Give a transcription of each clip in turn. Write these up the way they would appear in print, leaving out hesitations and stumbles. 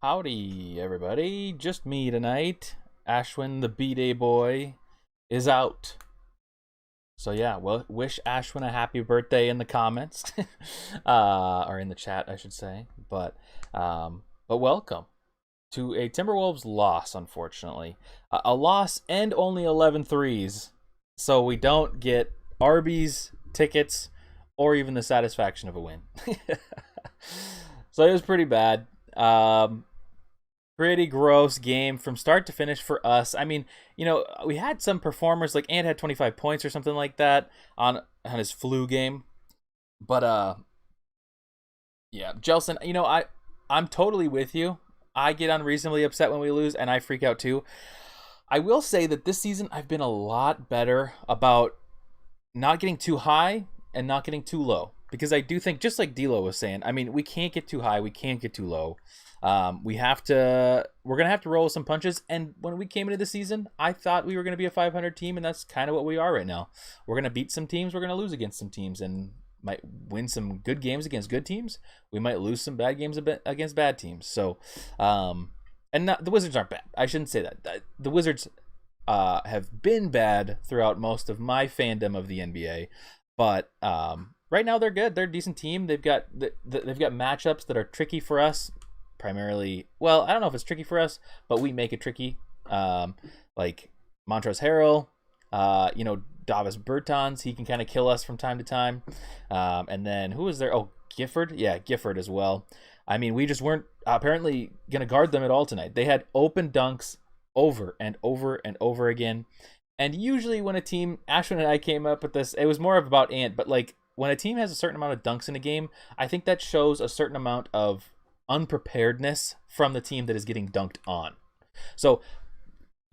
Howdy, everybody. Just me tonight. Ashwin, the B-Day boy, is out. So yeah, well, wish Ashwin a happy birthday in the comments, or in the chat, I should say. But welcome to a Timberwolves loss, unfortunately. A loss and only 11 threes. So we don't get Arby's tickets or even the satisfaction of a win. So it was pretty bad. Pretty gross game from start to finish for us. I mean, we had some performers, like Ant had 25 points or something like that on his flu game. But yeah, Jelson, I'm totally with you. I get unreasonably upset when we lose, and I freak out too. I will say that this season I've been a lot better about not getting too high and not getting too low. Because I do think, just like D'Lo was saying, I mean, we can't get too high, we can't get too low. We're gonna have to roll some punches. And when we came into the season, I thought we were gonna be a 500 team, and that's kind of what we are right now. We're gonna beat some teams, we're gonna lose against some teams, and might win some good games against good teams. We might lose some bad games against bad teams. So, the Wizards aren't bad. I shouldn't say that. The Wizards have been bad throughout most of my fandom of the NBA, but right now they're good. They're a decent team. They've got matchups that are tricky for us. Primarily, well, I don't know if it's tricky for us, but we make it tricky. Like Montrezl Harrell, Davis Bertans, he can kind of kill us from time to time. And then who was there? Oh, Gifford. Yeah, Gifford as well. I mean, we just weren't apparently going to guard them at all tonight. They had open dunks over and over and over again. And usually when a team, Ashwin and I came up with this, it was more of about Ant, but like when a team has a certain amount of dunks in a game, I think that shows a certain amount of unpreparedness from the team that is getting dunked on. So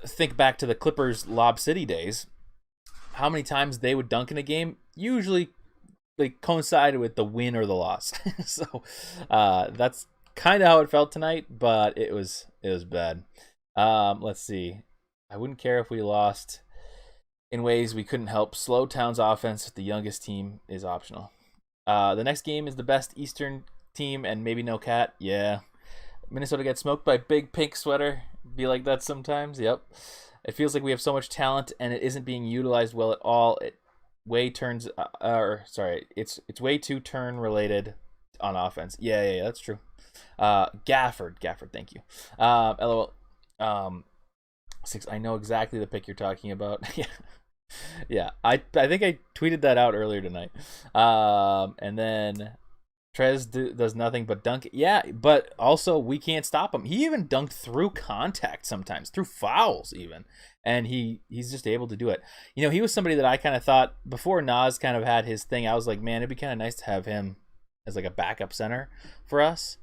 think back to the Clippers Lob City days. How many times they would dunk in a game usually like coincided with the win or the loss. So that's kind of how it felt tonight, but it was bad. Let's see. I wouldn't care if we lost in ways we couldn't help. Slow Town's offense with the youngest team is optional. The next game is the best Eastern team and maybe no Cat. Yeah. Minnesota gets smoked by Big Pink Sweater. Be like that sometimes. Yep. It feels like we have so much talent and it isn't being utilized well at all. It's way too turn related on offense. Yeah, that's true. Gafford, thank you. LOL. 6, I know exactly the pick you're talking about. Yeah. I think I tweeted that out earlier tonight. And then Trez does nothing but dunk. Yeah, but also we can't stop him. He even dunked through contact sometimes, through fouls even, and he's just able to do it. He was somebody that I kind of thought before Nas kind of had his thing. I was like, man, it'd be kind of nice to have him as like a backup center for us,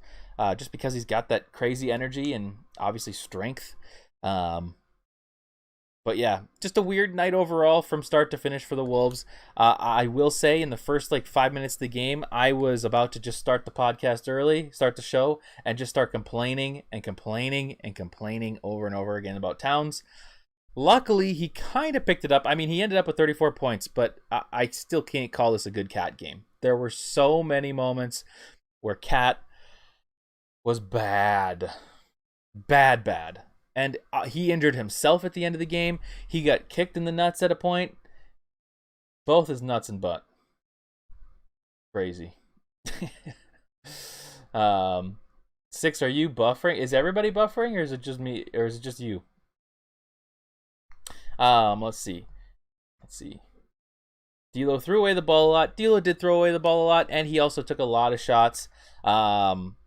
just because he's got that crazy energy and obviously strength. But yeah, just a weird night overall from start to finish for the Wolves. I will say in the first 5 minutes of the game, I was about to just start the podcast early, start the show, and just start complaining over and over again about Towns. Luckily, he kind of picked it up. I mean, he ended up with 34 points, but I still can't call this a good Cat game. There were so many moments where Cat was bad. Bad. And he injured himself at the end of the game. He got kicked in the nuts at a point. Both his nuts and butt. Crazy. 6, are you buffering? Is everybody buffering, or is it just me, or is it just you? Let's see. D'Lo threw away the ball a lot. D'Lo did throw away the ball a lot, and he also took a lot of shots. Just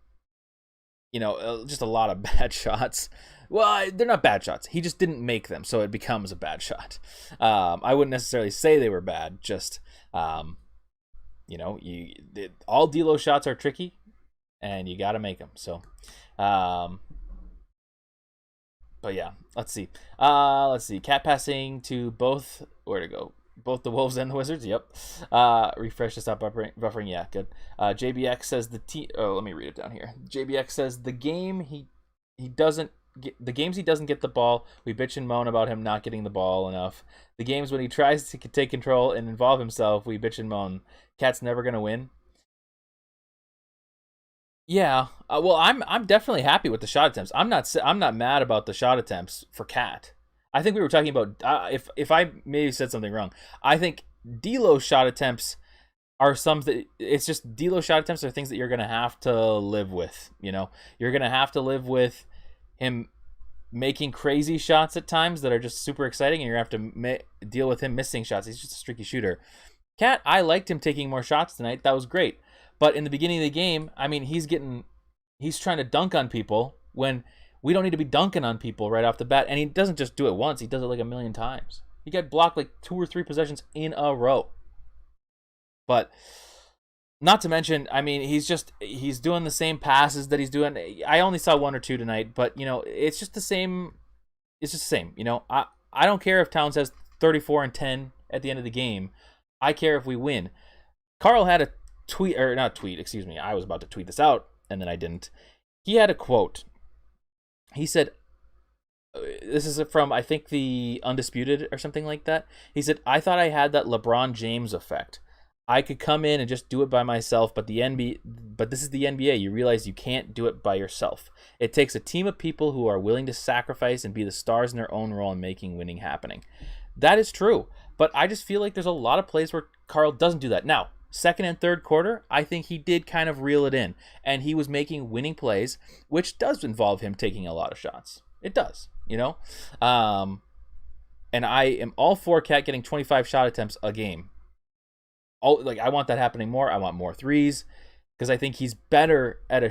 a lot of bad shots. Well, they're not bad shots. He just didn't make them, so it becomes a bad shot. I wouldn't necessarily say they were bad. Just, all D'Lo shots are tricky, and you got to make them. So, but yeah, let's see. Cat passing to both. Where to go? Both the Wolves and the Wizards. Yep. Refresh to stop buffering. Yeah, good. JBX says let me read it down here. JBX says the games he doesn't get the ball, we bitch and moan about him not getting the ball enough. The games when he tries to take control and involve himself, we bitch and moan. Cat's never gonna win. Yeah. Well, I'm definitely happy with the shot attempts. I'm not mad about the shot attempts for Cat. I think we were talking about if I maybe said something wrong. I think D'Lo's shot attempts are some that it's just D'Lo shot attempts are things that you're gonna have to live with. You know, you're gonna have to live with him making crazy shots at times that are just super exciting, and you're gonna have to deal with him missing shots. He's just a streaky shooter. Cat, I liked him taking more shots tonight. That was great. But in the beginning of the game, I mean, he's trying to dunk on people when we don't need to be dunking on people right off the bat. And he doesn't just do it once; he does it like a million times. He got blocked like 2 or 3 possessions in a row. But not to mention, I mean, he's doing the same passes that he's doing. I only saw 1 or 2 tonight, but you know, it's just the same. It's just the same. You know, I don't care if Towns has 34 and 10 at the end of the game. I care if we win. Carl had a tweet, or not tweet, excuse me. I was about to tweet this out, and then I didn't. He had a quote. He said, this is from, I think, the Undisputed or something like that. He said, I thought I had that LeBron James effect. I could come in and just do it by myself, but this is the NBA. You realize you can't do it by yourself. It takes a team of people who are willing to sacrifice and be the stars in their own role in making winning happening. That is true, but I just feel like there's a lot of plays where Carl doesn't do that. Now, second and third quarter, I think he did kind of reel it in, and he was making winning plays, which does involve him taking a lot of shots. It does, you know? And I am all for Cat getting 25 shot attempts a game. I want that happening more. I want more threes because I think he's better at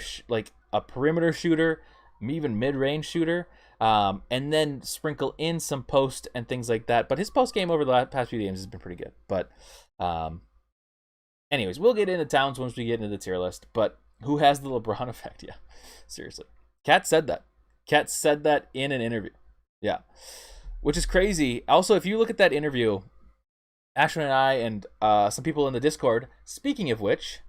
a perimeter shooter, even mid-range shooter, and then sprinkle in some post and things like that. But his post game over the past few games has been pretty good. But anyways, we'll get into Towns once we get into the tier list. But who has the LeBron effect? Yeah, seriously. Cat said that. Cat said that in an interview. Yeah, which is crazy. Also, if you look at that interview, Ashwin and I and some people in the Discord. Speaking of which,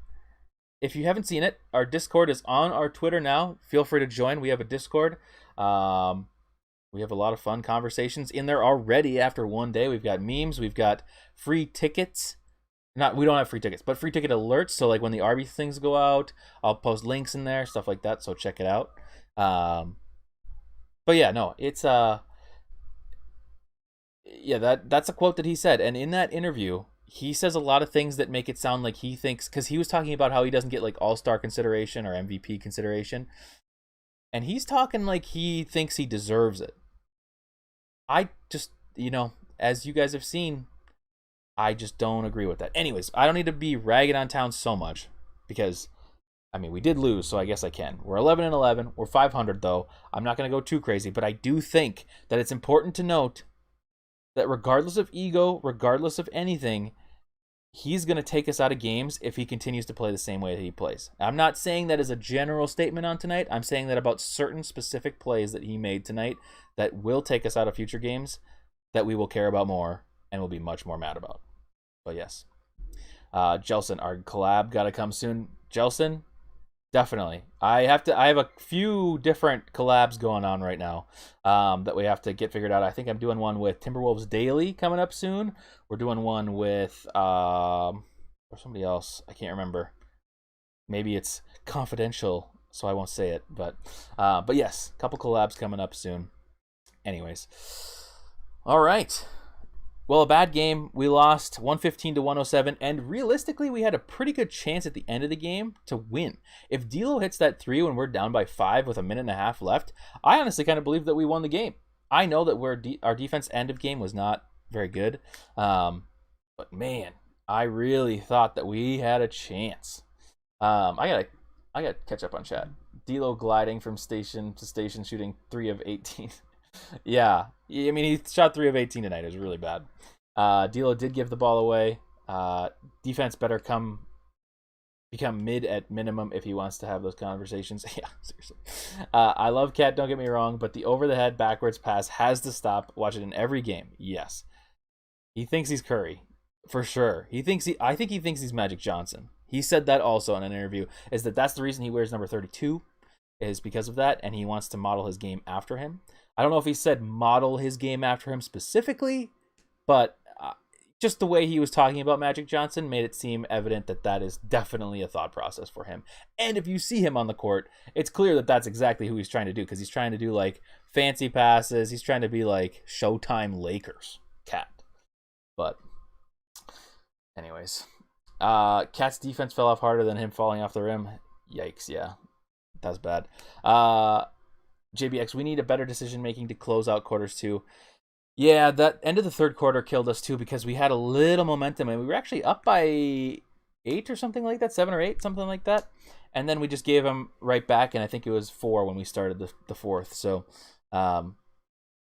if you haven't seen it, our Discord is on our Twitter now. Feel free to join. We have a Discord. We have a lot of fun conversations in there already after one day. We've got memes. We've got free tickets. We don't have free tickets, but free ticket alerts. So like when the Arby things go out, I'll post links in there, stuff like that. So check it out. But yeah, no, it's yeah, that's a quote that he said, and in that interview he says a lot of things that make it sound like he thinks, because he was talking about how he doesn't get like all-star consideration or MVP consideration, and he's talking like he thinks he deserves it. I just, you know, as you guys have seen, I just don't agree with that. Anyways, I don't need to be ragging on Towns so much because I mean, we did lose, so I guess I can. We're 11 and 11. We're 500 though. I'm not going to go too crazy, but I do think that it's important to note that regardless of ego, regardless of anything, he's going to take us out of games if he continues to play the same way that he plays. I'm not saying that as a general statement on tonight. I'm saying that about certain specific plays that he made tonight that will take us out of future games that we will care about more and will be much more mad about. But yes. Jelson, our collab got to come soon. Jelson, definitely. I have a few different collabs going on right now that we have to get figured out. I think I'm doing one with Timberwolves Daily coming up soon. We're doing one with or somebody else. I can't remember. Maybe it's confidential, so I won't say it. But yes, a couple collabs coming up soon. Anyways, all right. Well, a bad game. We lost 115 to 107, and realistically, we had a pretty good chance at the end of the game to win. If D'Lo hits that 3 when we're down by 5 with a minute and a half left, I honestly kind of believe that we won the game. I know that our defense end of game was not very good, but man, I really thought that we had a chance. I gotta catch up on chat. D'Lo gliding from station to station, shooting 3 of 18. Yeah, I mean, he shot 3 of 18 tonight. It was really bad. D'Lo did give the ball away. Defense better become mid at minimum if he wants to have those conversations. Yeah, seriously. I love Cat, don't get me wrong, but the over-the-head backwards pass has to stop. Watch it in every game. Yes. He thinks he's Curry, for sure. I think he thinks he's Magic Johnson. He said that also in an interview, is that's the reason he wears number 32, is because of that, and he wants to model his game after him. I don't know if he said model his game after him specifically, but just the way he was talking about Magic Johnson made it seem evident that that is definitely a thought process for him. And if you see him on the court, it's clear that that's exactly who he's trying to do, because he's trying to do like fancy passes. He's trying to be like Showtime Lakers Cat. But anyways, Cat's defense fell off harder than him falling off the rim. Yikes, yeah. That's bad. JBX, we need a better decision making to close out quarters 2. Yeah, that end of the third quarter killed us too, because we had a little momentum and we were actually up by 8 or something like that, 7 or 8, something like that. And then we just gave them right back, and I think it was 4 when we started the fourth. So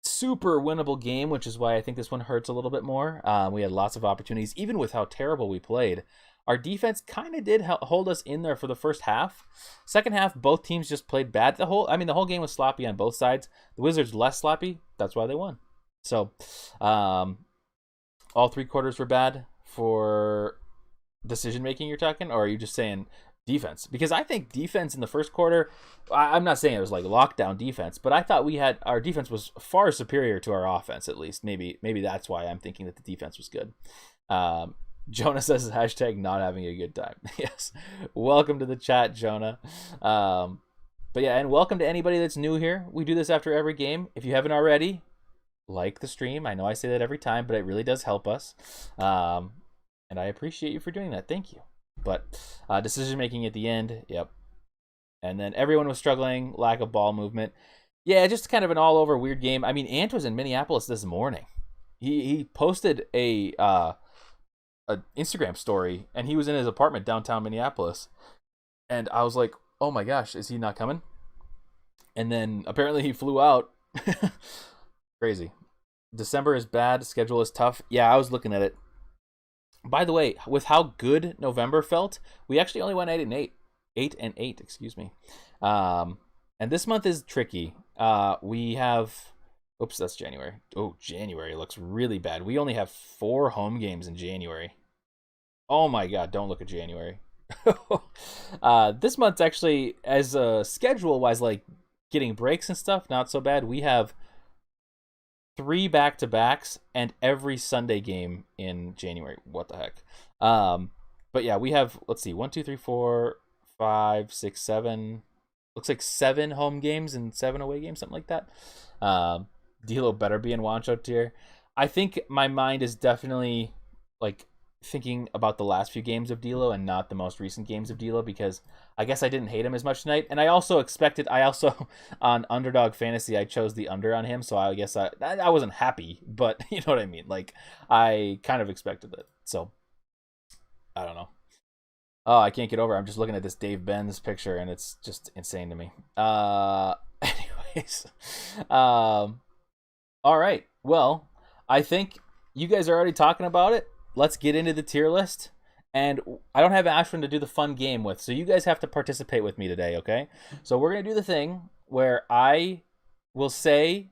super winnable game, which is why I think this one hurts a little bit more. We had lots of opportunities, even with how terrible we played. Our defense kind of did hold us in there for the first half. Second half, both teams just played bad. The whole game was sloppy on both sides. The Wizards less sloppy. That's why they won. So, all 3 quarters were bad for decision making. You're talking, or are you just saying defense? Because I think defense in the first quarter, I'm not saying it was like lockdown defense, but I thought our defense was far superior to our offense. At least maybe that's why I'm thinking that the defense was good. Jonah says hashtag not having a good time. Yes, welcome to the chat, Jonah. But yeah, and welcome to anybody that's new here. We do this after every game. If you haven't already, like the stream. I know I say that every time, but it really does help us. And I appreciate you for doing that. Thank you. But decision making at the end, yep. And then everyone was struggling, lack of ball movement. Yeah, just kind of an all over weird game. I mean, Ant was in Minneapolis this morning. He posted a Instagram story, and he was in his apartment downtown Minneapolis. And I was like, oh my gosh, is he not coming? And then apparently he flew out. Crazy. December is bad. Schedule is tough. Yeah, I was looking at it. By the way, with how good November felt, we actually only went 8-8. 8-8, excuse me. And this month is tricky. We have... Oops, that's January. Oh, January looks really bad. We only have 4 home games in January. Oh my god, don't look at January. This month's actually, as schedule-wise, like getting breaks and stuff, not so bad. We have 3 back-to-backs and every Sunday game in January. What the heck? But yeah, we have, let's see, 1, 2, 3, 4, 5, 6, 7. Looks like 7 home games and 7 away games, something like that. D'Lo better be in Wancho tier. I think my mind is definitely like thinking about the last few games of D'Lo and not the most recent games of D'Lo, because I guess I didn't hate him as much tonight. And I also on Underdog Fantasy, I chose the under on him, so I guess I wasn't happy, but you know what I mean? Like, I kind of expected it. So, I don't know. Oh, I can't get over it. I'm just looking at this Dave Benz picture, and it's just insane to me. Anyways. All right. Well, I think you guys are already talking about it. Let's get into the tier list. And I don't have Ashwin to do the fun game with, so you guys have to participate with me today, okay? So we're going to do the thing where I will say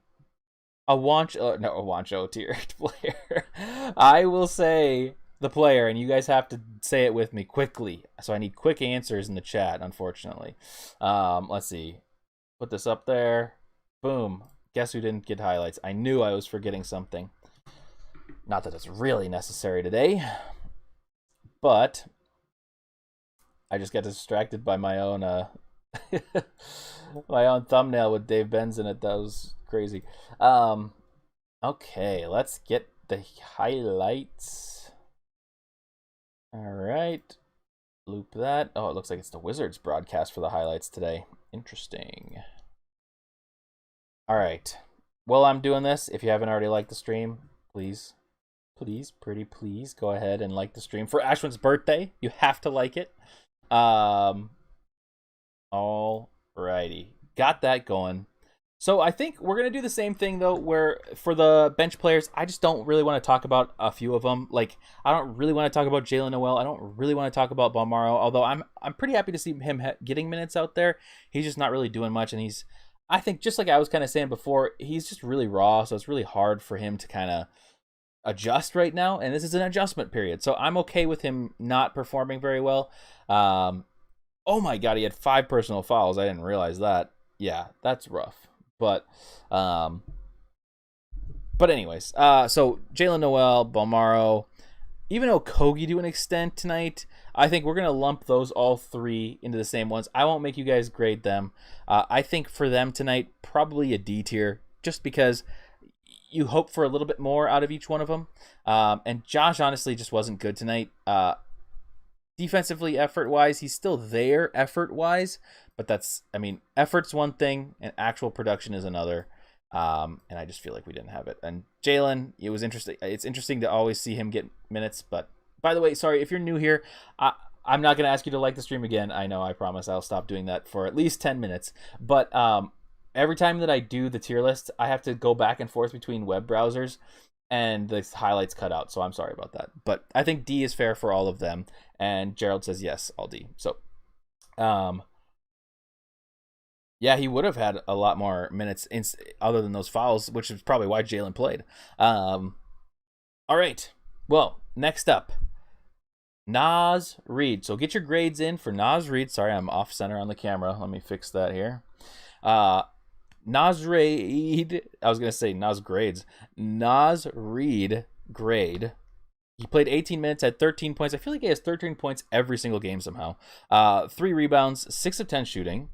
a Wancho tier player. I will say the player, and you guys have to say it with me quickly. So I need quick answers in the chat, unfortunately. Let's see. Put this up there. Boom. Guess who didn't get highlights? I knew I was forgetting something. Not that it's really necessary today, but I just got distracted by my own my own thumbnail with Dave Benz in it. That was crazy. Okay, let's get the highlights. All right. Loop that. Oh, it looks like it's the Wizards broadcast for the highlights today. Interesting. All right. While I'm doing this, if you haven't already liked the stream, please, pretty please, go ahead and like the stream. For Ashwin's birthday, you have to like it. All righty. Got that going. So I think we're going to do the same thing, though, where for the bench players, I just don't really want to talk about a few of them. Like, I don't really want to talk about Jalen Noel. I don't really want to talk about Balmaro, although I'm pretty happy to see him getting minutes out there. He's just not really doing much, and I think, just like I was kind of saying before, he's just really raw, so it's really hard for him to kind of adjust right now, and this is an adjustment period, so I'm okay with him not performing very well. Oh my god, he had 5 personal fouls. I didn't realize that. Yeah, that's rough. But anyways, so Jalen Noel, Balmaro, even Okogie to an extent tonight, I think we're going to lump those all three into the same ones. I won't make you guys grade them. I think for them tonight, probably a D tier, just because you hope for a little bit more out of each one of them. And Josh honestly just wasn't good tonight. Defensively, effort-wise, he's still there effort-wise, but effort's one thing and actual production is another. And I just feel like we didn't have it. And Jalen, it was interesting. It's interesting to always see him get minutes. But by the way, sorry, if you're new here, I'm not going to ask you to like the stream again. I know, I promise I'll stop doing that for at least 10 minutes. But every time that I do the tier list, I have to go back and forth between web browsers and the highlights cut out. So I'm sorry about that. But I think D is fair for all of them. And Gerald says, yes, all D. So, yeah, he would have had a lot more minutes other than those fouls, which is probably why Jalen played. All right. Well, next up, Naz Reid. So get your grades in for Naz Reid. Sorry, I'm off center on the camera. Let me fix that here. Naz Reid. I was going to say Naz grades. Naz Reid grade. He played 18 minutes, had 13 points. I feel like he has 13 points every single game somehow. 3 rebounds, 6 of 10 shooting.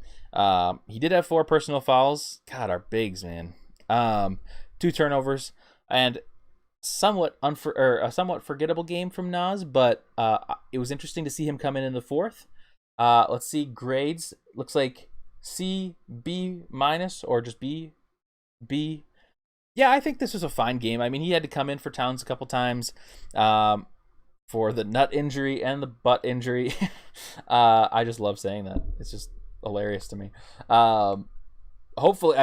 He did have 4 personal fouls. God, our bigs, man. 2 turnovers and a somewhat forgettable game from Naz, but it was interesting to see him come in the fourth. Let's see grades. Looks like C, B minus, or just B. Yeah, I think this was a fine game. I mean, he had to come in for Towns a couple times for the nut injury and the butt injury. I just love saying that. It's just hilarious to me. Hopefully,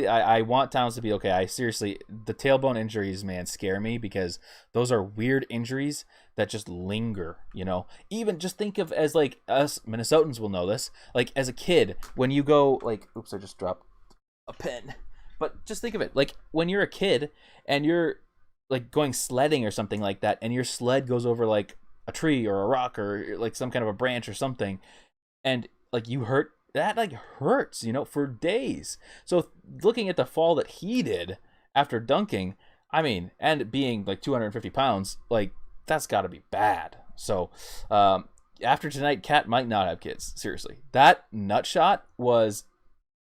I want Towns to be okay. The tailbone injuries, man, scare me because those are weird injuries that just linger, you know? Even just think of as like us Minnesotans will know this. Like as a kid, when you go like, oops, I just dropped a pen. But just think of it, like when you're a kid and you're like going sledding or something like that, and your sled goes over like a tree or a rock or like some kind of a branch or something, and like you hurt, that like hurts, you know, for days. So looking at the fall that he did after dunking, I mean, and being like 250 pounds, like that's got to be bad. So after tonight, Cat might not have kids. Seriously, that nut shot was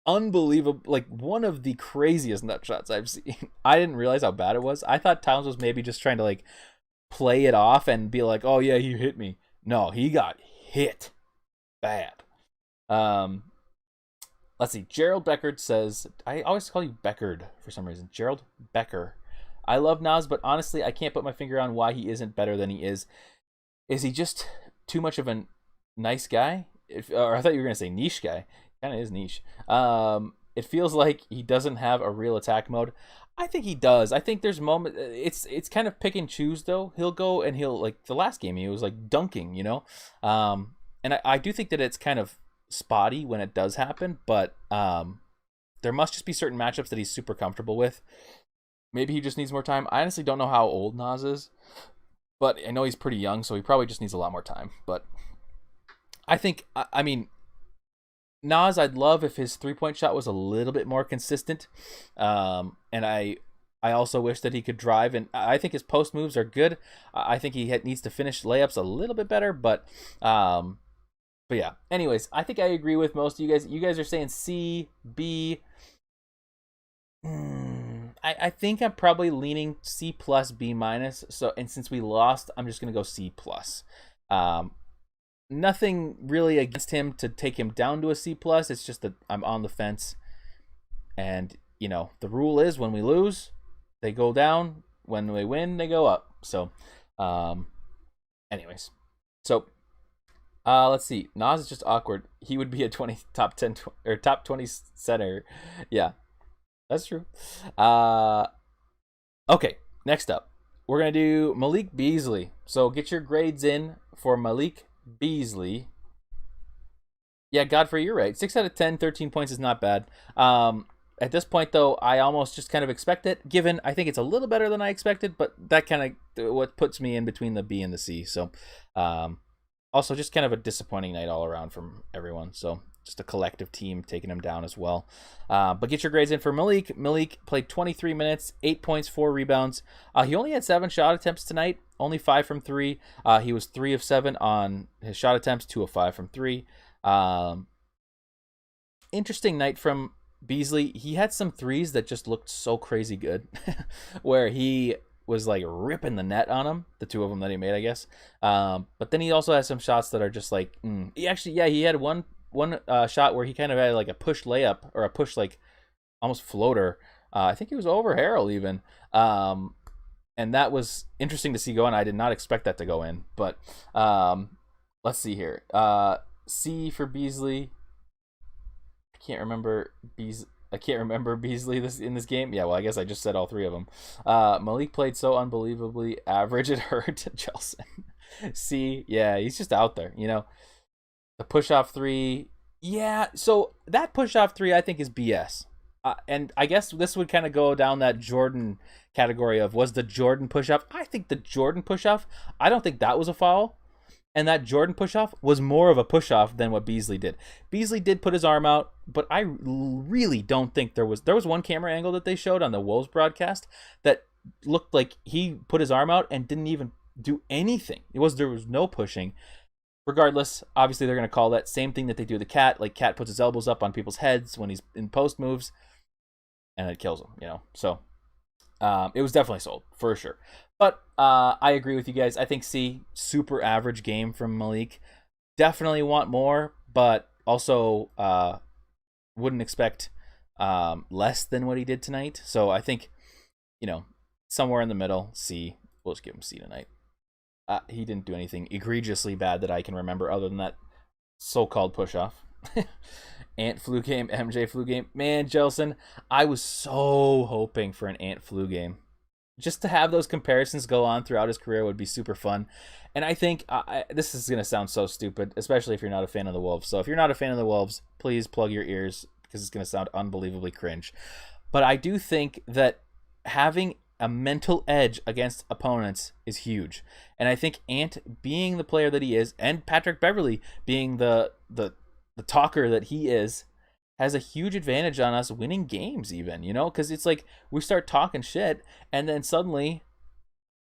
unbelievable, like one of the craziest nut shots I've seen. I didn't realize how bad it was. I thought Towns was maybe just trying to like play it off and be like, oh yeah, he hit me. No, he got hit bad. Let's see. Gerald Beckard says, I always call you Beckard for some reason. Gerald Becker. I love Naz, but honestly, I can't put my finger on why he isn't better than he is. Is he just too much of a nice guy? Or I thought you were going to say niche guy. Kind of is niche. It feels like he doesn't have a real attack mode. I think he does. I think there's moments. It's kind of pick and choose though. He'll go and he'll, like the last game he was like dunking, you know. And I do think that it's kind of spotty when it does happen, but there must just be certain matchups that he's super comfortable with. Maybe he just needs more time. I honestly don't know how old Naz is, but I know he's pretty young, so he probably just needs a lot more time. But I think, I mean, Naz, I'd love if his 3-point shot was a little bit more consistent. And I also wish that he could drive, and I think his post moves are good. I think he needs to finish layups a little bit better, but yeah. Anyways, I think I agree with most of you guys. You guys are saying C, B. I think I'm probably leaning C plus, B minus. So, and since we lost, I'm just gonna go C plus. Nothing really against him to take him down to a C plus. It's just that I'm on the fence, and you know the rule is when we lose, they go down. When we win, they go up. So, anyways, so let's see. Naz is just awkward. He would be a top 10 or top 20 center. Yeah, that's true. Okay, next up, we're gonna do Malik Beasley. So get your grades in for Malik Beasley. Yeah, Godfrey, you're right. 6 out of 10, 13 points is not bad. At this point, though, I almost just kind of expect it, given I think it's a little better than I expected, but that kind of what puts me in between the B and the C. So, Also, just kind of a disappointing night all around from everyone. So just a collective team taking him down as well. But get your grades in for Malik. Malik played 23 minutes, 8 points, 4 rebounds. He only had 7 shot attempts tonight, only 5 from 3. He was 3 of 7 on his shot attempts, 2 of 5 from 3. Interesting night from Beasley. He had some threes that just looked so crazy good, where he was like ripping the net on him, the 2 of them that he made, I guess. But then he also has some shots that are just like, he had one shot where he kind of had like a push layup, or a push like almost floater. I think it was over Harrell even. And that was interesting to see go in. I did not expect that to go in, but let's see here. C for Beasley. I can't remember Beasley in this game. Yeah, well, I guess I just said all 3 of them. Malik played so unbelievably average it hurt. Jelson. C, yeah, he's just out there, you know. The push-off 3, yeah, so that push-off 3 I think is BS. And I guess this would kind of go down that Jordan category of, was the Jordan push-off? I think the Jordan push-off, I don't think that was a foul. And that Jordan push-off was more of a push-off than what Beasley did. Beasley did put his arm out, but I really don't think there was one camera angle that they showed on the Wolves broadcast that looked like he put his arm out and didn't even do anything. There was no pushing. Regardless, obviously they're going to call that same thing that they do the Cat. Like, Cat puts his elbows up on people's heads when he's in post moves, and it kills him, you know. So it was definitely sold, for sure. But I agree with you guys. I think C, super average game from Malik. Definitely want more, but also wouldn't expect less than what he did tonight. So I think, you know, somewhere in the middle, C. We'll just give him C tonight. He didn't do anything egregiously bad that I can remember other than that so-called push-off. Ant flu game, MJ flu game. Man, Jelson, I was so hoping for an Ant flu game. Just to have those comparisons go on throughout his career would be super fun. And I think this is going to sound so stupid, especially if you're not a fan of the Wolves. So if you're not a fan of the Wolves, please plug your ears, because it's going to sound unbelievably cringe. But I do think that having a mental edge against opponents is huge. And I think Ant, being the player that he is, and Patrick Beverley being the talker that he is, has a huge advantage on us winning games even, you know, because it's like we start talking shit and then suddenly,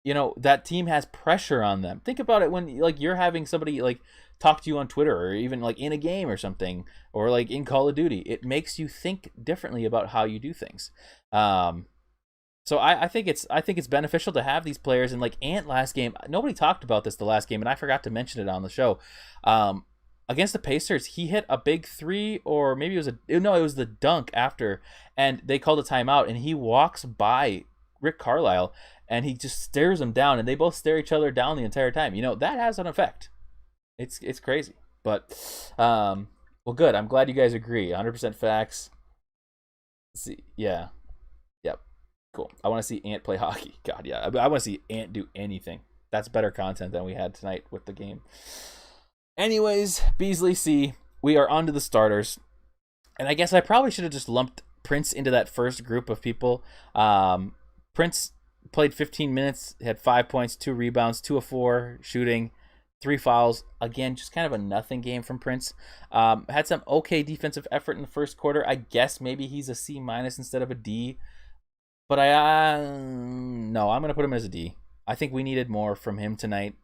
you know, that team has pressure on them. Think about it when like you're having somebody like talk to you on Twitter or even like in a game or something, or like in Call of Duty. It makes you think differently about how you do things. So I think it's beneficial to have these players. And like Ant last game, nobody talked about this the last game, and I forgot to mention it on the show. Against the Pacers, he hit a big 3, or maybe it was the dunk after, and they called a timeout, and he walks by Rick Carlisle, and he just stares him down, and they both stare each other down the entire time. You know, that has an effect. It's crazy. But, well, good. I'm glad you guys agree. 100% facts. Let's see. Yeah. Yep. Cool. I want to see Ant play hockey. God, yeah. I want to see Ant do anything. That's better content than we had tonight with the game. Anyways, Beasley C. We are on to the starters. And I guess I probably should have just lumped Prince into that first group of people. Prince played 15 minutes, had 5 points, 2 rebounds, 2 of 4 shooting, 3 fouls. Again, just kind of a nothing game from Prince. Had some okay defensive effort in the first quarter. I guess maybe he's a C- instead of a D. But no, I'm going to put him as a D. I think we needed more from him tonight,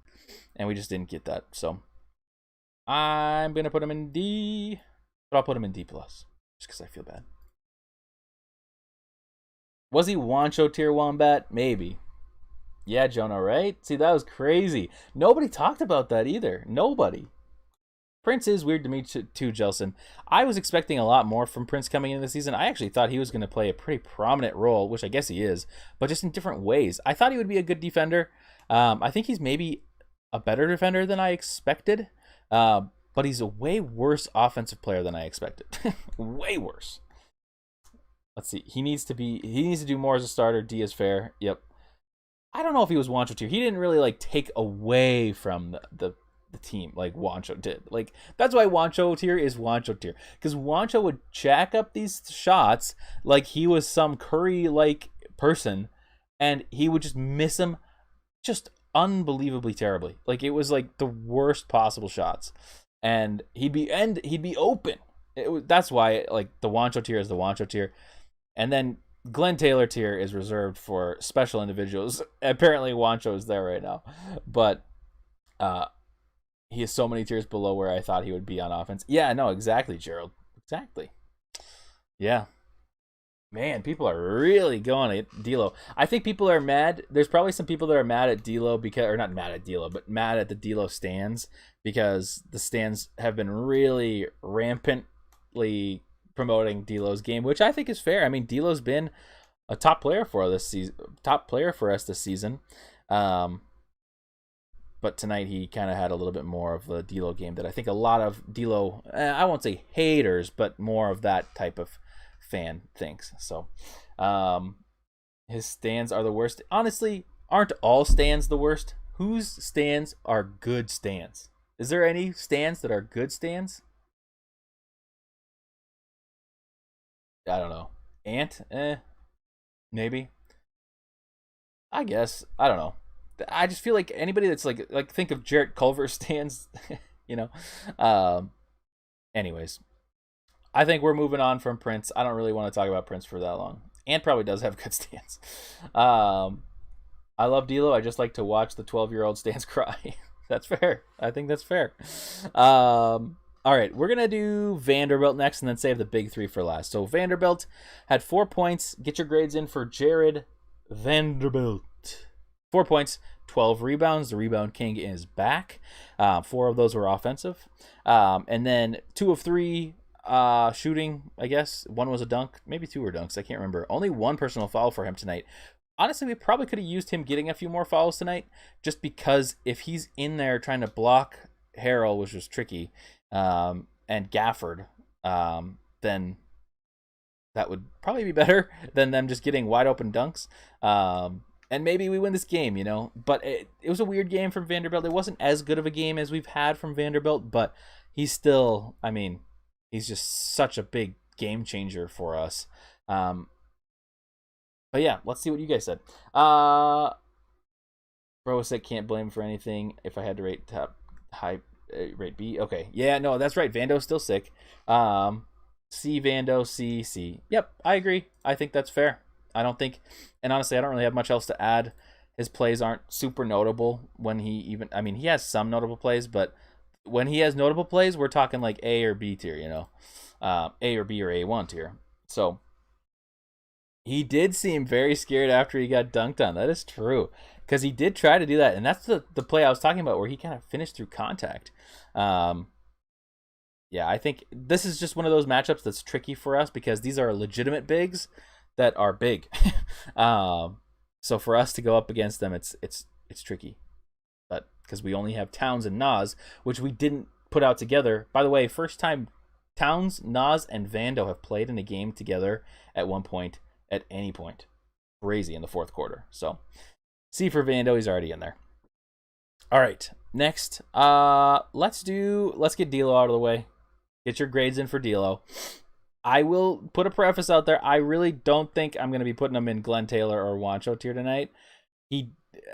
and we just didn't get that. So I'm going to put him in D, but I'll put him in D+, just because I feel bad. Was he Wancho tier Wombat? Maybe. Yeah, Jonah, right? See, that was crazy. Nobody talked about that either. Nobody. Prince is weird to me too, Jelson. I was expecting a lot more from Prince coming into the season. I actually thought he was going to play a pretty prominent role, which I guess he is, but just in different ways. I thought he would be a good defender. I think he's maybe a better defender than I expected, but he's a way worse offensive player than I expected. Way worse. Let's see. He needs to do more as a starter. D is fair. Yep. I don't know if he was Wancho tier. He didn't really like take away from the team like Wancho did. Like, that's why Wancho tier is Wancho tier, because Wancho would jack up these shots like he was some Curry like person, and he would just miss them just unbelievably terribly. Like it was like the worst possible shots, and he'd be open. That's why like the Wancho tier is the Wancho tier, and then Glenn Taylor tier is reserved for special individuals. Apparently, Wancho is there right now, but he is so many tiers below where I thought he would be on offense. Yeah, no, exactly, Gerald. Exactly. Yeah. Man, people are really going at D'Lo. I think people are mad. There's probably some people that are mad at D'Lo because, or not mad at D'Lo, but mad at the D'Lo stands because the stands have been really rampantly promoting D'Lo's game, which I think is fair. I mean, D'Lo's been a top player for us this season. But tonight he kind of had a little bit more of the D'Lo game that I think a lot of D'Lo, I won't say haters, but more of that type of fan thinks. So his stands are the worst. Honestly, aren't all stands the worst? Whose stands are good stands? Is there any stands that are good stands? I don't know. Ant? Maybe. I guess. I don't know. I just feel like anybody that's like think of Jarrett Culver stands, you know. Anyways, I think we're moving on from Prince. I don't really want to talk about Prince for that long. Ant probably does have good stands. I love D'Lo. I just like to watch the 12-year-old stands cry. That's fair. I think that's fair. All right, we're going to do Vanderbilt next and then save the big three for last. So Vanderbilt had 4 points. Get your grades in for Jared Vanderbilt. 4 points, 12 rebounds. The rebound king is back. 4 of those were offensive. And then 2 of 3 shooting, I guess. 1 was a dunk. Maybe 2 were dunks. I can't remember. Only 1 personal foul for him tonight. Honestly, we probably could have used him getting a few more fouls tonight just because if he's in there trying to block Harrell, which was tricky, and Gafford, then that would probably be better than them just getting wide open dunks. And maybe we win this game, you know. But it was a weird game from Vanderbilt. It wasn't as good of a game as we've had from Vanderbilt, but he's still, I mean, he's just such a big game changer for us. But yeah, let's see what you guys said. Bro said can't blame for anything. If I had to rate rate B. Okay. Yeah, no, that's right. Vando's still sick. C Vando, C. Yep, I agree. I think that's fair. I don't think, and honestly, I don't really have much else to add. His plays aren't super notable when he has some notable plays, but when he has notable plays, we're talking like A or B tier, you know, A or B or A1 tier. So he did seem very scared after he got dunked on. That is true, because he did try to do that, and that's the play I was talking about where he kind of finished through contact. Yeah, I think this is just one of those matchups that's tricky for us because these are legitimate bigs that are big. So for us to go up against them, it's tricky. But because we only have Towns and Nas, which we didn't put out together. By the way, first time Towns, Nas, and Vando have played in a game together at one point, at any point. Crazy in the fourth quarter. So C for Vando, he's already in there. All right, next, let's get D'Lo out of the way. Get your grades in for D'Lo. I will put a preface out there. I really don't think I'm going to be putting him in Glenn Taylor or Wancho tier tonight.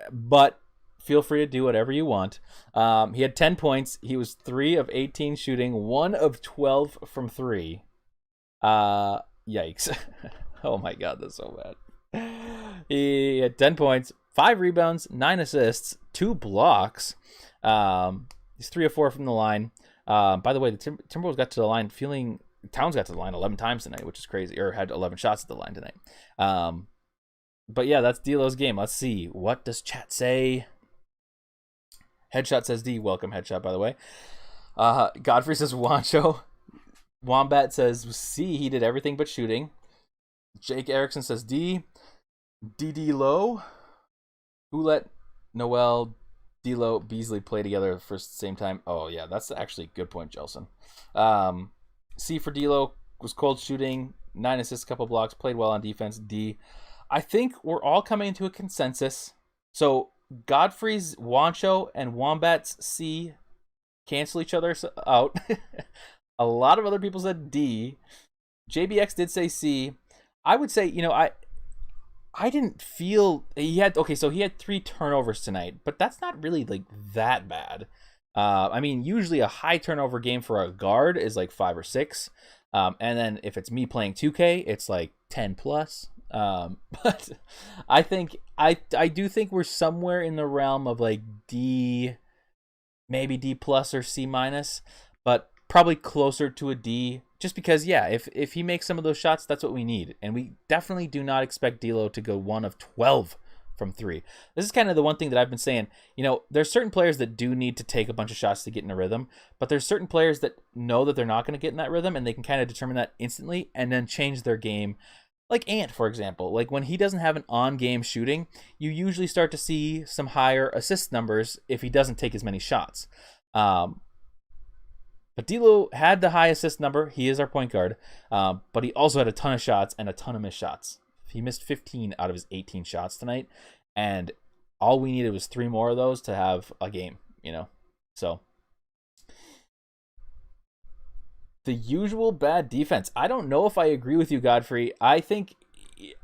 But feel free to do whatever you want. He had 10 points. He was 3 of 18 shooting, 1 of 12 from 3. Yikes. Oh my God, that's so bad. He had 10 points, 5 rebounds, 9 assists, 2 blocks. He's 3 of 4 from the line. By the way, the Timberwolves got to the line Towns got to the line 11 times tonight, which is crazy, or had 11 shots at the line tonight. But yeah, that's D'Lo's game. Let's see. What does chat say? Headshot says D. Welcome, Headshot, by the way. Godfrey says Wancho. Wombat says C. He did everything but shooting. Jake Erickson says D. DD Low. Who let Noel, D'Lo, Beasley play together for the same time? Oh, yeah, that's actually a good point, Jelson. C for D'Lo was cold shooting, 9 assists, couple blocks, played well on defense. D. I think we're all coming to a consensus. So Godfrey's Wancho and Wombat's C cancel each other out. A lot of other people said D. JBX did say C. I would say, I didn't feel he had okay. So he had 3 turnovers tonight, but that's not really like that bad. I mean, usually a high turnover game for a guard is like 5 or 6, and then if it's me playing 2K, it's like 10 plus. But I do think we're somewhere in the realm of like D, maybe D plus or C minus, but probably closer to a D. Just because, yeah, if he makes some of those shots, that's what we need, and we definitely do not expect D'Lo to go 1 of 12 from 3. This is kind of the one thing that I've been saying. You know, there's certain players that do need to take a bunch of shots to get in a rhythm, but there's certain players that know that they're not going to get in that rhythm, and they can kind of determine that instantly and then change their game. Like Ant, for example. Like when he doesn't have an on-game shooting, you usually start to see some higher assist numbers if he doesn't take as many shots. But D'Lo had the high assist number. He is our point guard, but he also had a ton of shots and a ton of missed shots. He missed 15 out of his 18 shots tonight, and all we needed was 3 more of those to have a game, you know? So, the usual bad defense. I don't know if I agree with you, Godfrey. I think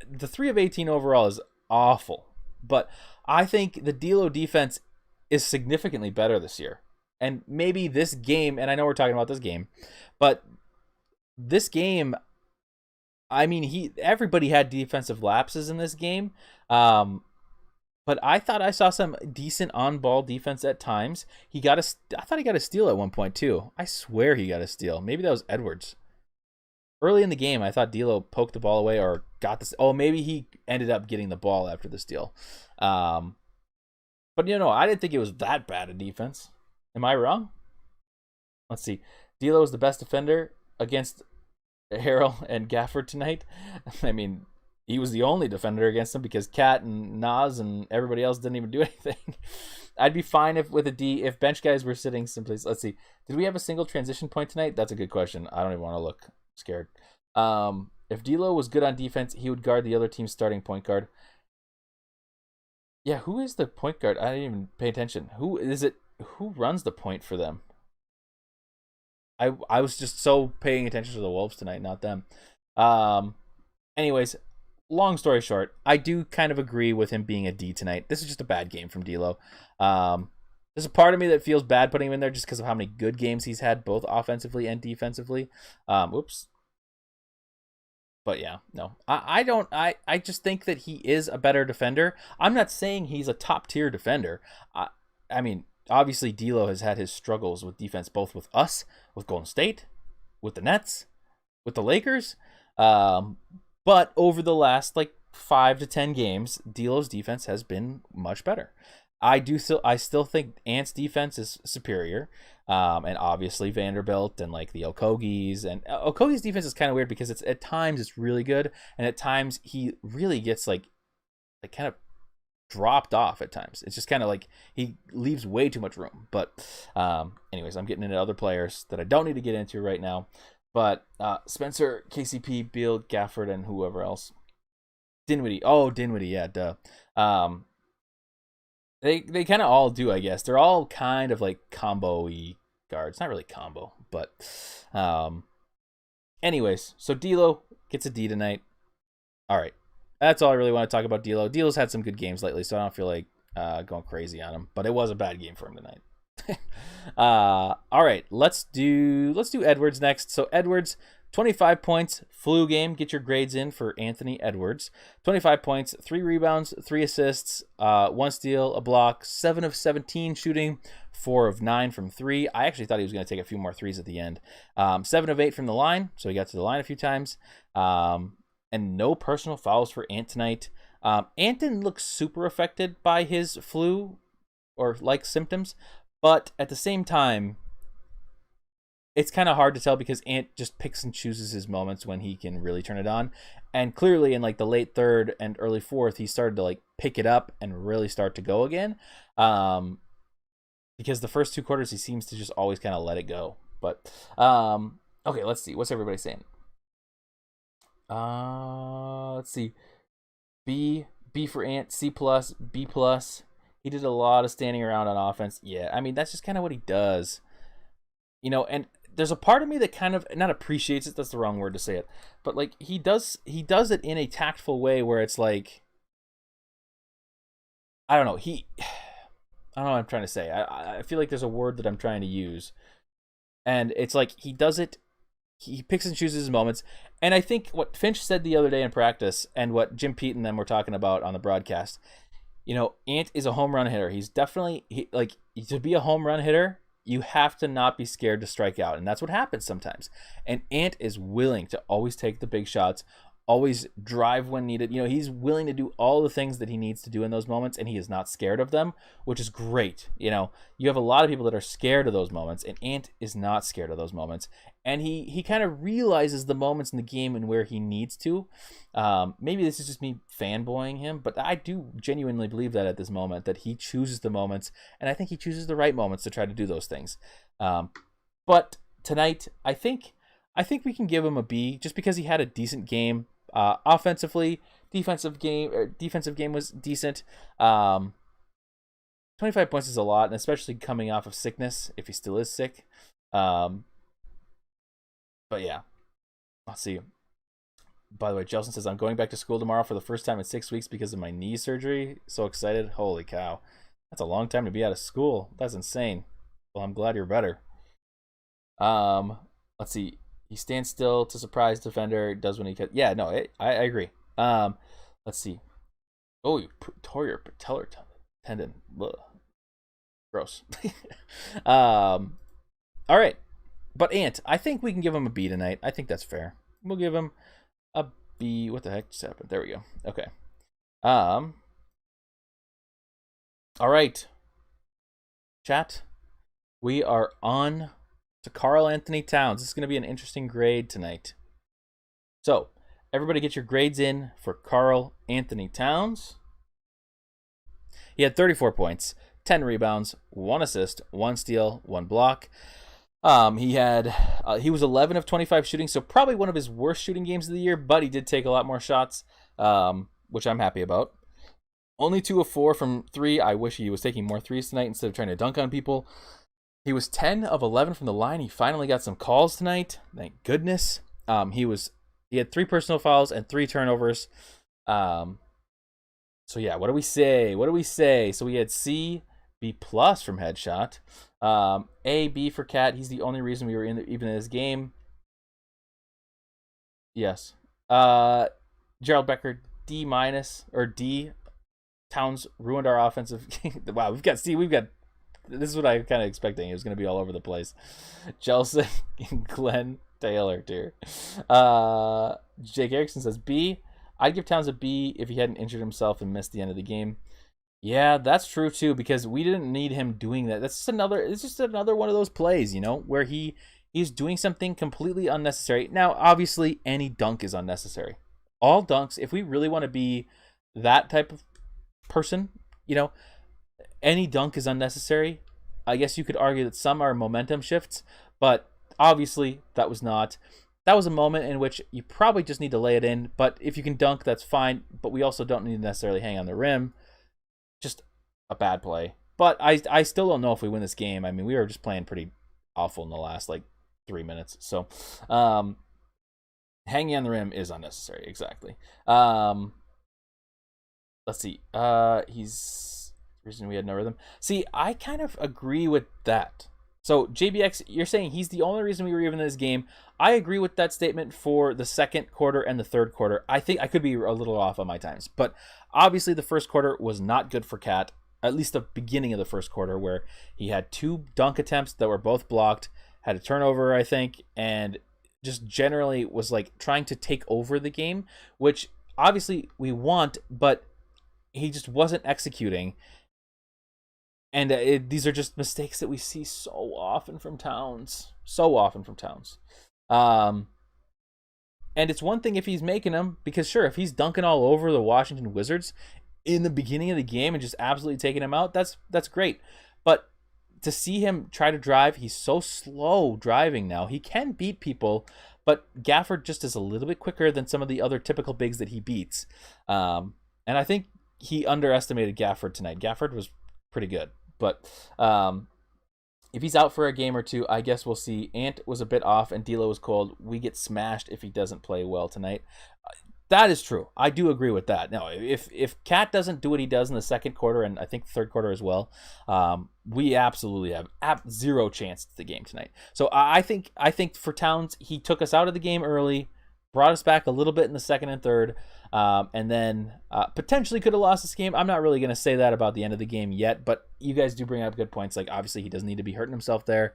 the 3 of 18 overall is awful, but I think the D'Lo defense is significantly better this year. And maybe this game, and I know we're talking about this game, but this game, I mean, everybody had defensive lapses in this game. But I thought I saw some decent on-ball defense at times. I thought he got a steal at one point too. I swear he got a steal. Maybe that was Edwards. Early in the game, I thought D'Lo poked the ball away or got this. Oh, maybe he ended up getting the ball after the steal. But I didn't think it was that bad a defense. Am I wrong? Let's see. D'Lo was the best defender against Harrell and Gafford tonight. I mean, he was the only defender against him because Cat and Nas and everybody else didn't even do anything. I'd be fine with a D if bench guys were sitting someplace. Let's see. Did we have a single transition point tonight? That's a good question. I don't even want to look. I'm scared. If D'Lo was good on defense, he would guard the other team's starting point guard. Yeah, who is the point guard? I didn't even pay attention. Who is it? Who runs the point for them? I was just so paying attention to the Wolves tonight, not them. Anyways, long story short, I do kind of agree with him being a D tonight. This is just a bad game from D'Lo. There's a part of me that feels bad putting him in there just because of how many good games he's had, both offensively and defensively. Whoops. But yeah, no, I just think that he is a better defender. I'm not saying he's a top tier defender. I mean, obviously D'Lo has had his struggles with defense, both with us, with Golden State, with the Nets, with the Lakers. But over the last like 5 to 10 games, D'Lo's defense has been much better. I still think Ant's defense is superior. And obviously Vanderbilt and like the Okogis, and Okogi's defense is kind of weird because at times it's really good, and at times he really gets like kind of dropped off at times. It's just kind of like he leaves way too much room. But anyways, I'm getting into other players that I don't need to get into right now. But Spencer, KCP, Beal, Gafford, and whoever else. Dinwiddie. Oh, Dinwiddie, yeah, duh. They kind of all do, I guess. They're all kind of like combo-y guards. Not really combo, but anyways, so D'Lo gets a D tonight. All right. That's all I really want to talk about D'Lo. D'Lo's had some good games lately, so I don't feel like going crazy on him, but it was a bad game for him tonight. All right, let's do Edwards next. So Edwards, 25 points, flu game. Get your grades in for Anthony Edwards. 25 points, 3 rebounds, 3 assists, 1 steal, a block, 7 of 17 shooting, 4 of 9 from 3. I actually thought he was going to take a few more threes at the end. 7 of 8 from the line, so he got to the line a few times. And no personal fouls for Ant tonight. Ant didn't look super affected by his flu or like symptoms, but at the same time, it's kind of hard to tell because Ant just picks and chooses his moments when he can really turn it on. And clearly in like the late third and early fourth, he started to like pick it up and really start to go again. Because the first 2 quarters, he seems to just always kind of let it go. But okay, let's see. What's everybody saying? Let's see. B for Ant, C plus, B plus. He did a lot of standing around on offense. Yeah, I mean that's just kind of what he does, And there's a part of me that kind of not appreciates it. That's the wrong word to say it, but like he does it in a tactful way where it's like I don't know. I don't know what I'm trying to say. I feel like there's a word that I'm trying to use, and it's like he does it. He picks and chooses his moments, and I think what Finch said the other day in practice, and what Jim Pete and them were talking about on the broadcast. Ant is a home run hitter. He's definitely like to be a home run hitter. You have to not be scared to strike out, and that's what happens sometimes. And Ant is willing to always take the big shots, always drive when needed. He's willing to do all the things that he needs to do in those moments, and he is not scared of them, which is great. You have a lot of people that are scared of those moments, and Ant is not scared of those moments. And he kind of realizes the moments in the game and where he needs to. Maybe this is just me fanboying him, but I do genuinely believe that at this moment, that he chooses the moments, and I think he chooses the right moments to try to do those things. But tonight, I think we can give him a B just because he had a decent game. Offensively, defensive game was decent. 25 points is a lot, and especially coming off of sickness, if he still is sick. But yeah, let's see. By the way, Jelson says, I'm going back to school tomorrow for the first time in 6 weeks because of my knee surgery. So excited. Holy cow. That's a long time to be out of school. That's insane. Well, I'm glad you're better. Let's see. He stands still to surprise defender. Does when he can. Yeah, no, I agree. Let's see. Oh, you tore your patellar tendon. Ugh. Gross. All right. But Ant, I think we can give him a B tonight. I think that's fair. We'll give him a B. What the heck just happened? There we go. Okay. All right. Chat. We are on to Karl Anthony Towns. This is going to be an interesting grade tonight. So, everybody get your grades in for Karl Anthony Towns. He had 34 points, 10 rebounds, 1 assist, 1 steal, 1 block. He was 11 of 25 shooting, so probably one of his worst shooting games of the year, but he did take a lot more shots, which I'm happy about. Only 2 of 4 from 3. I wish he was taking more threes tonight instead of trying to dunk on people. He was 10 of 11 from the line. He finally got some calls tonight. Thank goodness. He had 3 personal fouls and 3 turnovers. So yeah, what do we say? So we had C, B+ from Headshot. A, B for Cat. He's the only reason we were even in this game. Yes. Gerald Becker, D- or D. Towns ruined our offensive game. Wow, we've got this is what I kind of expecting. It was going to be all over the place. Chelsea and Glenn Taylor, dear. Jake Erickson says B. I'd give Towns a B if he hadn't injured himself and missed the end of the game. Yeah, that's true too, because we didn't need him doing that. It's just another one of those plays, where he's doing something completely unnecessary. Now, obviously, any dunk is unnecessary. All dunks, if we really want to be that type of person, any dunk is unnecessary. I guess you could argue that some are momentum shifts, but obviously that was not. That was a moment in which you probably just need to lay it in, but if you can dunk, that's fine, but we also don't need to necessarily hang on the rim. Just a bad play. But I still don't know if we win this game. I mean, we were just playing pretty awful in the last, 3 minutes. So, hanging on the rim is unnecessary. Exactly. Let's see. He's the reason we had no rhythm. See, I kind of agree with that. So, JBX, you're saying he's the only reason we were even in this game. I agree with that statement for the second quarter and the third quarter. I think I could be a little off on my times. But obviously, the first quarter was not good for Cat. At least the beginning of the first quarter, where he had 2 dunk attempts that were both blocked, had a turnover, I think, and just generally was trying to take over the game, which obviously we want, but he just wasn't executing. And these are just mistakes that we see so often from Towns. And it's one thing if he's making them, because sure, if he's dunking all over the Washington Wizards in the beginning of the game and just absolutely taking him out, that's great. But to see him try to drive, he's so slow driving now. He can beat people, but Gafford just is a little bit quicker than some of the other typical bigs that he beats. And I think he underestimated Gafford tonight. Gafford was pretty good. But if he's out for a game or 2, I guess we'll see. Ant was a bit off and D'Lo was cold. We get smashed if he doesn't play well tonight. That is true. I do agree with that. No, if Cat doesn't do what he does in the second quarter, and I think the third quarter as well, we absolutely have zero chance at the game tonight. So I think for Towns, he took us out of the game early, brought us back a little bit in the second and third, and then potentially could have lost this game. I'm not really going to say that about the end of the game yet, but you guys do bring up good points. Like, obviously, he doesn't need to be hurting himself there.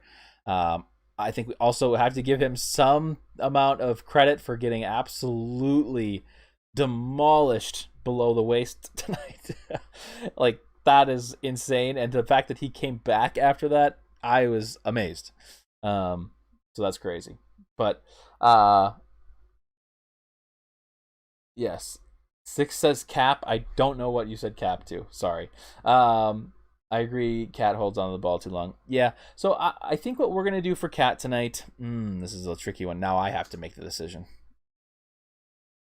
I think we also have to give him some amount of credit for getting absolutely demolished below the waist tonight. Like, that is insane. And the fact that he came back after that, I was amazed. So that's crazy. But yes. Six says Cap. I don't know what you said Cap to. Sorry. I agree. Cat holds on to the ball too long. Yeah. So I think what we're going to do for Cat tonight, this is a tricky one. Now I have to make the decision.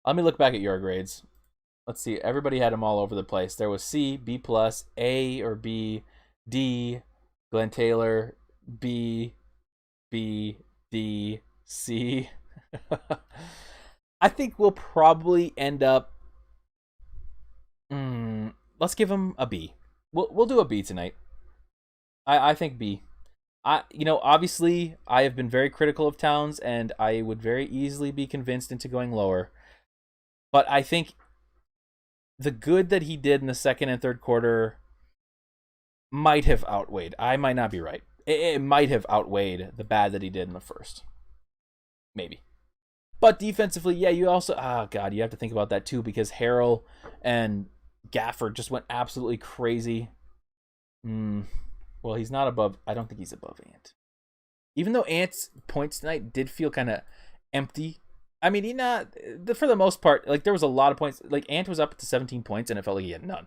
Let me look back at your grades. Let's see. Everybody had them all over the place. There was C, B+, A or B, D, Glenn Taylor, B, D, C. I think we'll probably end up... let's give him a B. We'll do a B tonight. I think B. Obviously, I have been very critical of Towns, and I would very easily be convinced into going lower. But I think the good that he did in the second and third quarter might have outweighed. I might not be right. It might have outweighed the bad that he did in the first. Maybe. But defensively, yeah, you also... you have to think about that too, because Harrell and Gafford just went absolutely crazy. Well, he's not above... I don't think he's above Ant. Even though Ant's points tonight did feel kind of empty. I mean, for the most part, like, there was a lot of points. Like, Ant was up to 17 points, and it felt like he had none.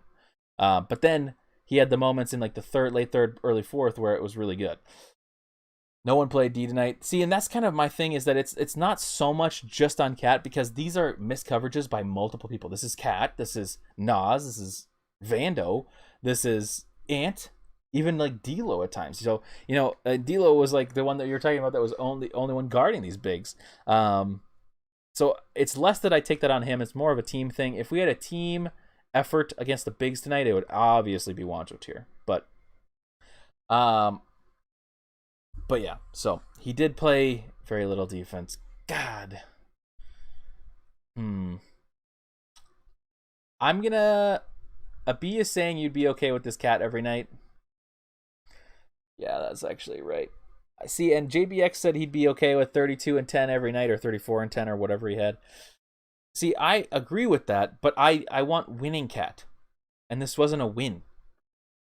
But then he had the moments in, like, the late third, early fourth, where it was really good. No one played D tonight. See, and that's kind of my thing, is that it's not so much just on Cat, because these are missed coverages by multiple people. This is Cat, this is Nas, this is Vando, this is Ant, even like D'Lo at times. So, D'Lo was like the one that you're talking about that was only one guarding these bigs. So it's less that I take that on him. It's more of a team thing. If we had a team effort against the bigs tonight, it would obviously be Wancho tier. But yeah, so he did play very little defense. God. I'm gonna... A B is saying you'd be okay with this Cat every night. Yeah, that's actually right. I see, and JBX said he'd be okay with 32 and 10 every night, or 34 and 10, or whatever he had. See, I agree with that, but I want winning Cat. And this wasn't a win.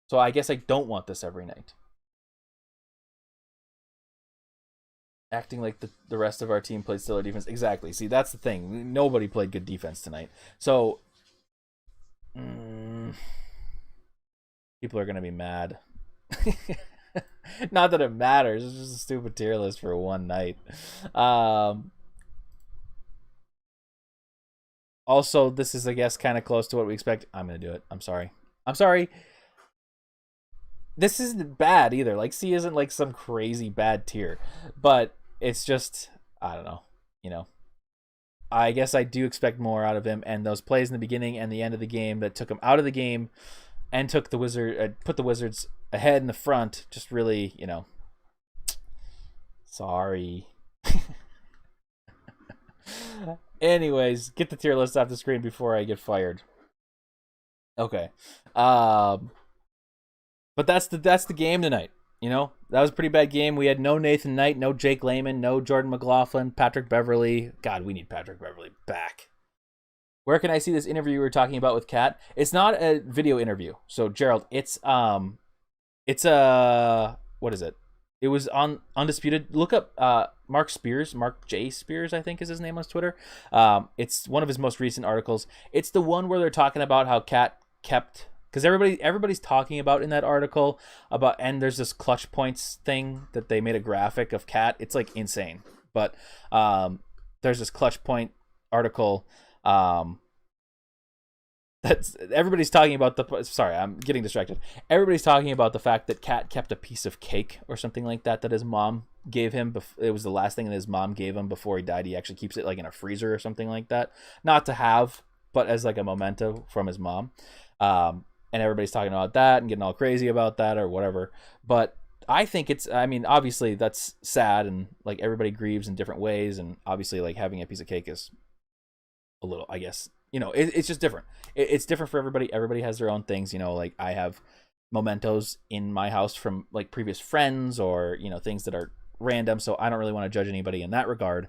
So I guess I don't want this every night. Acting like the rest of our team played stellar defense. Exactly. See, that's the thing. Nobody played good defense tonight. So, people are going to be mad. Not that it matters. It's just a stupid tier list for one night. Also, this is, I guess, kind of close to what we expect. I'm going to do it. I'm sorry. This isn't bad either. Like, C isn't like some crazy bad tier, but it's just, I don't know. I guess I do expect more out of him, and those plays in the beginning and the end of the game that took him out of the game and took the put the Wizards ahead in the front, just really, sorry. Anyways, get the tier list off the screen before I get fired. Okay. But that's the game tonight. That was a pretty bad game. We had no Nathan Knight, no Jake Layman, no Jordan McLaughlin, Patrick Beverly. God, we need Patrick Beverly back. Where can I see this interview we were talking about with Kat? It's not a video interview. So Gerald, it's what is it? It was on Undisputed. Look up Mark J. Spears, I think is his name on Twitter. It's one of his most recent articles. It's the one where they're talking about how Kat kept, because everybody's talking about in that article about, and there's this clutch points thing that they made a graphic of Kat. It's like insane. But there's this clutch point article that That's everybody's talking about the. Sorry, I'm getting distracted. Everybody's talking about the fact that Cat kept a piece of cake or something like that his mom gave him. It was the last thing that his mom gave him before he died. He actually keeps it like in a freezer or something like that, not to have, but as like a memento from his mom. And everybody's talking about that and getting all crazy about that or whatever. But I think it's. I mean, obviously that's sad and like everybody grieves in different ways, and obviously like having a piece of cake is a little, I guess, it's just different. It's different for everybody. Everybody has their own things. Like I have mementos in my house from like previous friends or things that are random. So I don't really want to judge anybody in that regard.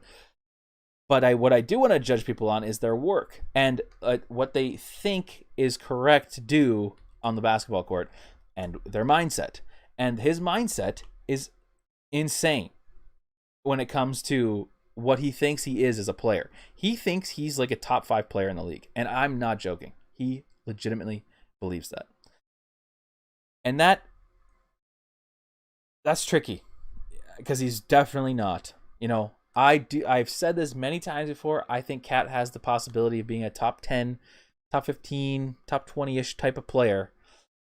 But what I do want to judge people on is their work and what they think is correct to do on the basketball court and their mindset. And his mindset is insane when it comes to what he thinks he is as a player. He thinks he's like a top 5 player in the league. And I'm not joking. He legitimately believes that. And that's tricky because he's definitely not. I've said this many times before. I think Cat has the possibility of being a top 10, top 15, top 20-ish type of player.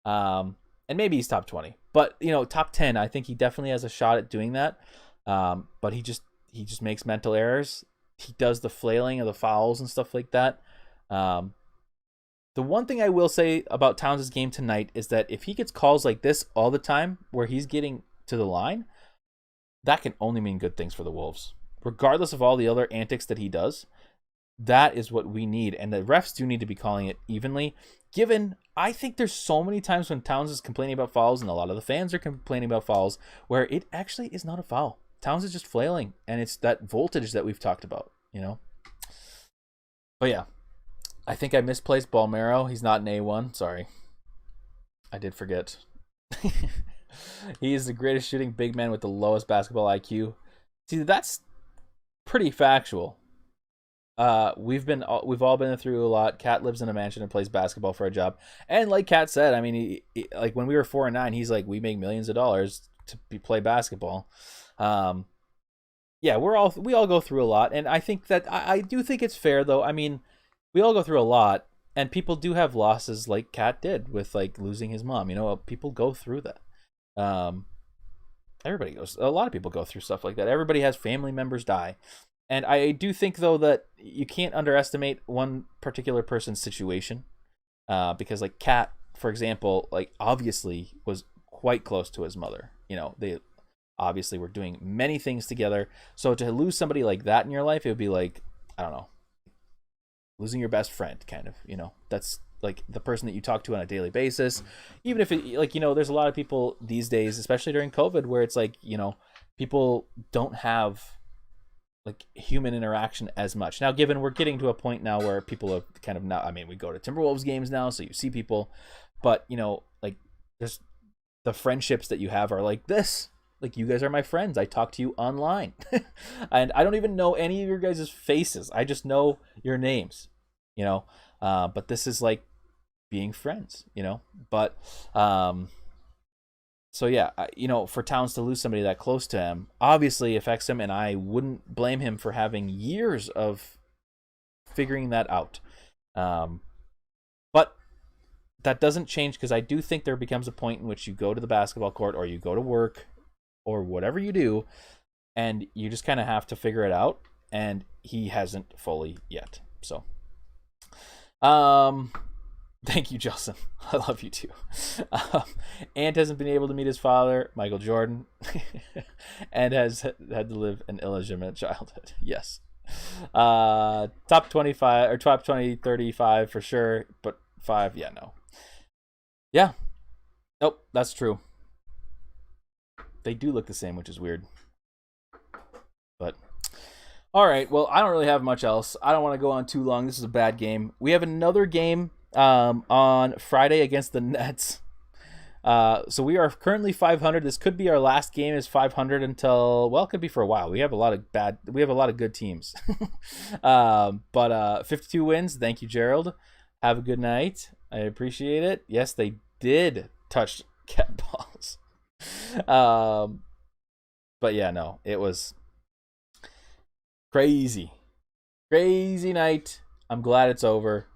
And maybe he's top 20. But, top 10, I think he definitely has a shot at doing that. But he just makes mental errors. He does the flailing of the fouls and stuff like that. The one thing I will say about Towns' game tonight is that if he gets calls like this all the time, where he's getting to the line, that can only mean good things for the Wolves. Regardless of all the other antics that he does, that is what we need. And the refs do need to be calling it evenly. Given, I think there's so many times when Towns is complaining about fouls, and a lot of the fans are complaining about fouls, where it actually is not a foul. Towns is just flailing, and it's that voltage that we've talked about, But yeah, I think I misplaced Balmero. He's not an A1. Sorry. I did forget. He is the greatest shooting big man with the lowest basketball IQ. See, that's pretty factual. We've all been through a lot. Cat lives in a mansion and plays basketball for a job. And like Cat said, I mean, he like when we were 4-9, he's like, we make millions of dollars to play basketball. Yeah, we all go through a lot, and I think that I do think it's fair though. I mean, we all go through a lot, and people do have losses like Cat did with like losing his mom. People go through that. Everybody goes. A lot of people go through stuff like that. Everybody has family members die, and I do think though that you can't underestimate one particular person's situation, because like Cat, for example, like obviously was quite close to his mother. They obviously were doing many things together. So to lose somebody like that in your life, it would be like, I don't know, losing your best friend, kind of. That's like the person that you talk to on a daily basis. Even if it, like, there's a lot of people these days, especially during COVID, where it's like, people don't have like human interaction as much. Now, given we're getting to a point now where people are kind of not, I mean, we go to Timberwolves games now, so you see people, but like there's the friendships that you have are like this. Like, you guys are my friends. I talk to you online. And I don't even know any of your guys' faces. I just know your names, But this is like being friends, But, so yeah, for Towns to lose somebody that close to him obviously affects him, and I wouldn't blame him for having years of figuring that out. But that doesn't change, because I do think there becomes a point in which you go to the basketball court or you go to work or whatever you do, and you just kind of have to figure it out, and he hasn't fully yet. So thank you, Justin. I love you too. Ant hasn't been able to meet his father, Michael Jordan, and has had to live an illegitimate childhood. Yes. Top 25 or top 20, 35 for sure, but 5, yeah, no. Yeah. Nope, that's true. They do look the same, which is weird. But all right, well, I don't really have much else. I don't want to go on too long. This is a bad game. We have another game on Friday against the Nets. So we are currently 500. This could be our last game as 500 until, well, it could be for a while. We have a lot of good teams. But 52 wins. Thank you, Gerald. Have a good night. I appreciate it. Yes, they did touch cat balls. But yeah, no, it was crazy night. I'm glad it's over.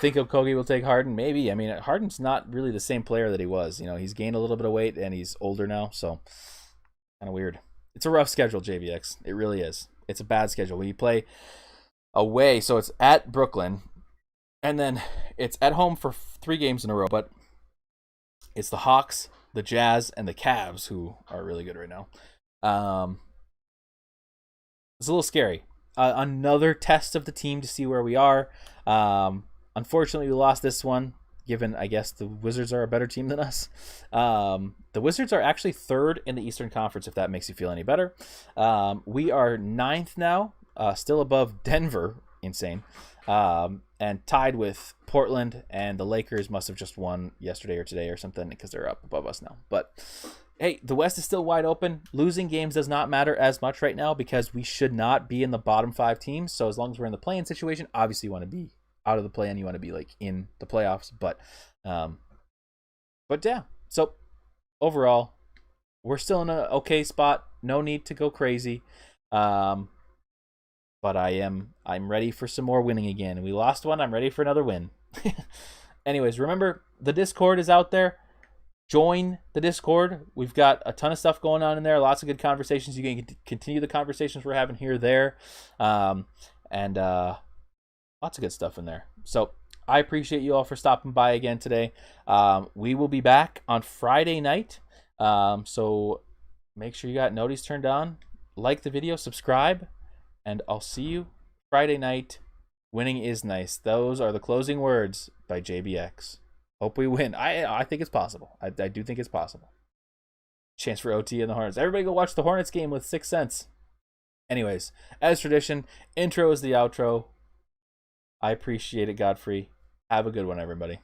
think Okogie will take Harden? Maybe. I mean, Harden's not really the same player that he was. He's gained a little bit of weight and he's older now, so kind of weird. It's a rough schedule, JBX. It really is. It's a bad schedule. When you play away, so it's at Brooklyn, and then it's at home for 3 games in a row, but it's the Hawks, the Jazz, and the Cavs, who are really good right now. It's a little scary. Another test of the team to see where we are. Unfortunately, we lost this one, given, I guess, the Wizards are a better team than us. The Wizards are actually 3rd in the Eastern Conference, if that makes you feel any better. We are 9th now, still above Denver. Insane. And tied with Portland, and the Lakers must have just won yesterday or today or something because they're up above us now. But hey, the West is still wide open. Losing games does not matter as much right now because we should not be in the bottom 5 teams. So as long as we're in the play-in situation, obviously you want to be out of the play-in, you want to be like in the playoffs. But yeah. So overall, we're still in an okay spot. No need to go crazy. But I'm ready for some more winning again. We lost one. I'm ready for another win. Anyways, remember, the Discord is out there. Join the Discord. We've got a ton of stuff going on in there. Lots of good conversations. You can continue the conversations we're having here, there. And lots of good stuff in there. So I appreciate you all for stopping by again today. We will be back on Friday night. So make sure you got noties turned on. Like the video. Subscribe. And I'll see you Friday night. Winning is nice. Those are the closing words by JBX. Hope we win. I think it's possible. I do think it's possible. Chance for OT and the Hornets. Everybody go watch the Hornets game with 6 cents. Anyways, as tradition, intro is the outro. I appreciate it, Godfrey. Have a good one, everybody.